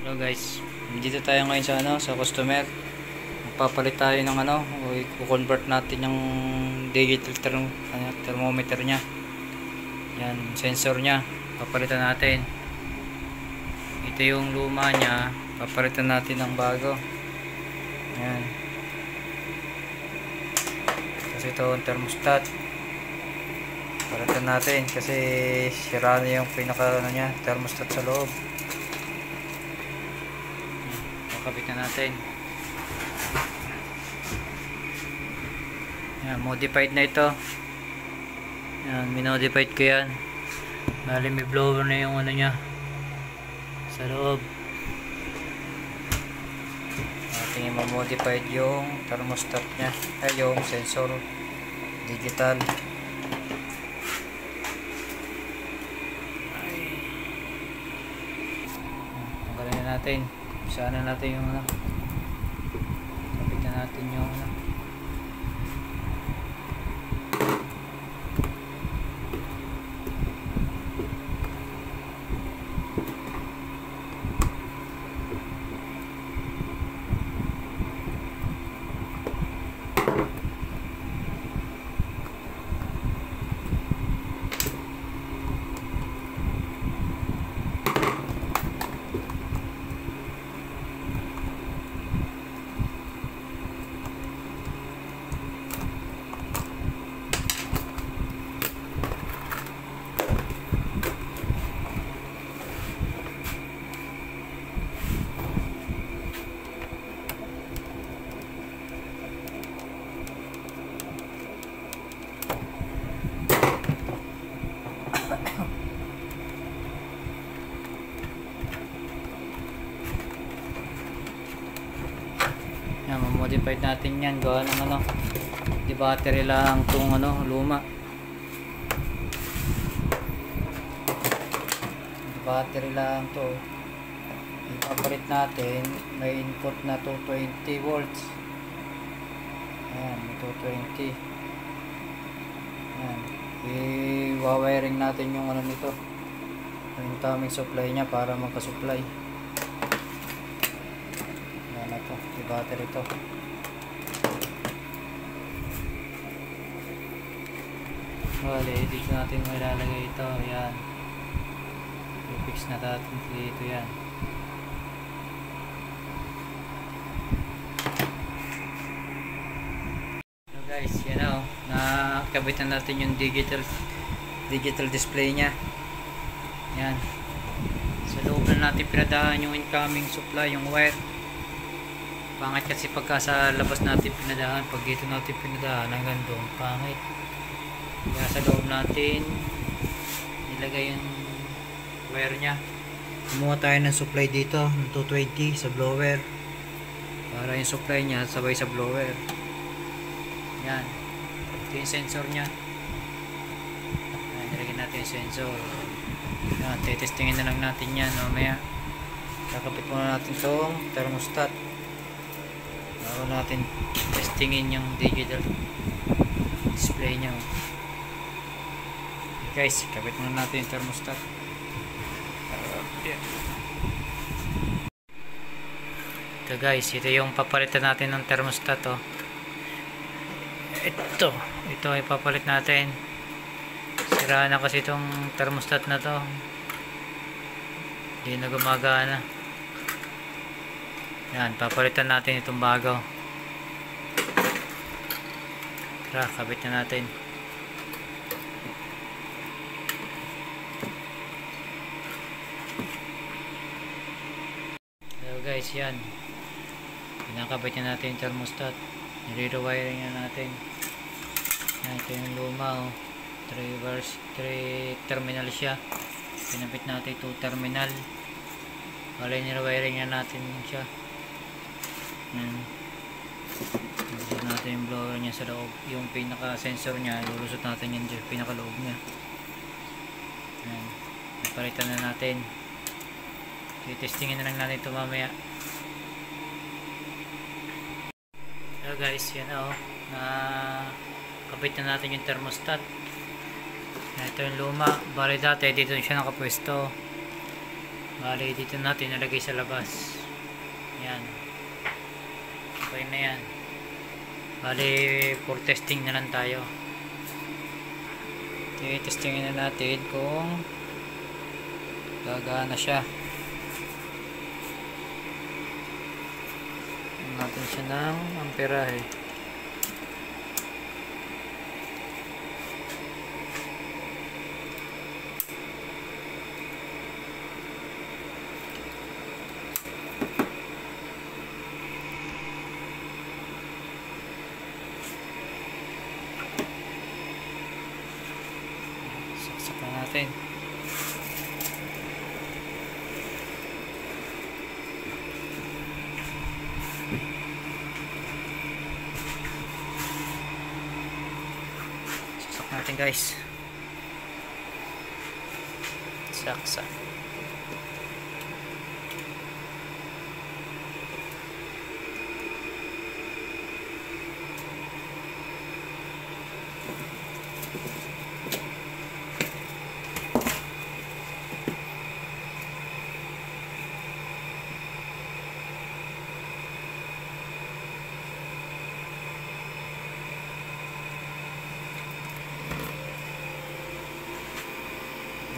Hello guys, dito tayo ngayon sa sa customer. Magpapalit tayo ng o i-convert natin yung digital thermometer niya. Yan, sensor niya. Papalitan natin. Ito yung luma niya, papalitan natin ng bago. Yan. Kasi ito yung thermostat. Palitan natin kasi sira na yung pinaka niya, thermostat sa loob. Kapitan natin. Yan, modified na ito. Yan, minodified ko yan. Bali may blower na yung niya sa loob. Ating i-modified yung thermostat nya, yung sensor digital. Tanggalin na natin. Sana natin yung kapitan natin yung modified natin yan, gawa ng di battery lang itong luma. Di battery lang to. Ipapalit natin, may input na 220 volts. Ayan, 220. Ayan, i-wiring natin yung nito, yung taming supply nya para magka-supply. Ayan na to, di battery to. Wala, dito natin mailalagay ito. Ayan, i-fix na natin dito yan. So guys, yan nakabitan natin yung digital display nya. Yan, sa loob na natin pinadahan yung incoming supply, yung wire. Pangit kasi pagka sa labas natin pinadahan, pag dito natin pinadahan hanggang doon, pangit. Kaya sa loob natin nilagay yung wire nya. Kumuha tayo ng supply dito ng 220 sa blower para yung supply nya sabay sa blower. Yan, ito yung sensor nya. Nilagay natin yung sensor. Yan, titestingin na lang natin yan mamaya. Kakapit muna natin itong thermostat bago natin testingin yung digital display nya. Guys, kapit muna natin yung thermostat. Ito guys, ito yung papalitan natin ng thermostat. Ito ay papalit natin. Sira na kasi itong thermostat na to. Hindi na gumagana. Yan, papalitan natin itong bago. Tara, kabit na natin. Guys, yan, pinakabit na natin yung thermostat, nire-wiring na natin. Yan, ito yung luma, 3 terminal siya. Pinabit natin 2 terminal. Wala, nire-wiring na natin siya. Yan, lulusot natin yung blower nya sa loob, yung pinaka sensor nya, lulusot natin yung pinaka loob nya. Yan, napalitan na natin. I-testingin na lang natin ito mamaya. So guys, yan kabit na natin yung thermostat. Ito yung luma. Bali dati dito siya nakapwesto. Bali dito natin nalagay sa labas. Yan. Okay na yan. Bali for testing na lang tayo. Okay, testingin na natin kung gagana siya. Natin siya ng amperahe. Saksakan natin. Natin guys, saksa.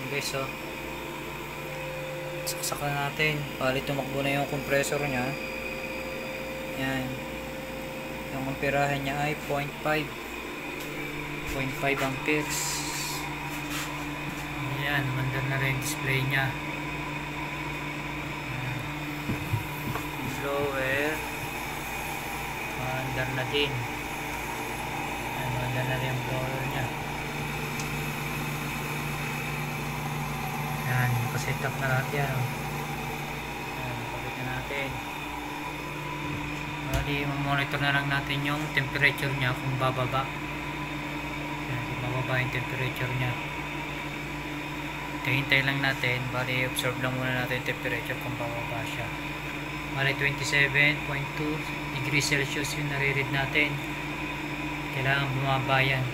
Guys, so saksakan natin. Bali tumakbo na yung compressor nya. Yan, yung amperahe nya ay 0.5 amperes. Yan, mandar na rin display nya. Blower mandar na din. Yan, mandar na rin yung blower nya. Yan, nakaset up na lahat yan. Yan, nakabit na natin. Bali, monitor na lang natin yung temperature nya kung bababa. Yan, kung bababa yung temperature nya. Hintay lang natin. Bali, observe lang muna natin yung temperature kung bababa siya. Bali, 27.2 degrees Celsius yung nare-read natin. Kailangan bumaba yan.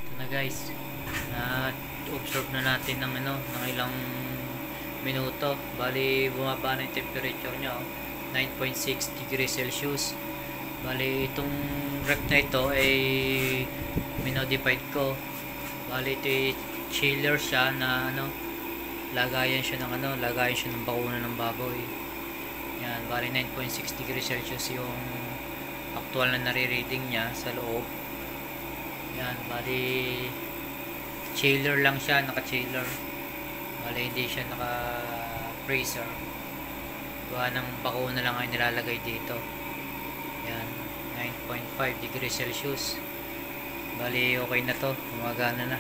Ito na guys. Observe na natin ng ng ilang minuto. Bali bumaba na yung temperature nya, 9.6 degrees Celsius. Bali itong ref na ito ay minodified ko. Bali ito ay chiller siya na lagayan siya ng bakuna ng baboy. Yan, bali 9.6 degrees Celsius yung actual na nare-reading nya sa loob. Yan, bali chiller lang siya, naka-chiller. Bali hindi siya naka-freezer. Gawa ng bakuna lang ay nilalagay dito. Yan, 9.5 degrees Celsius. Bali okay na to, gumagana na.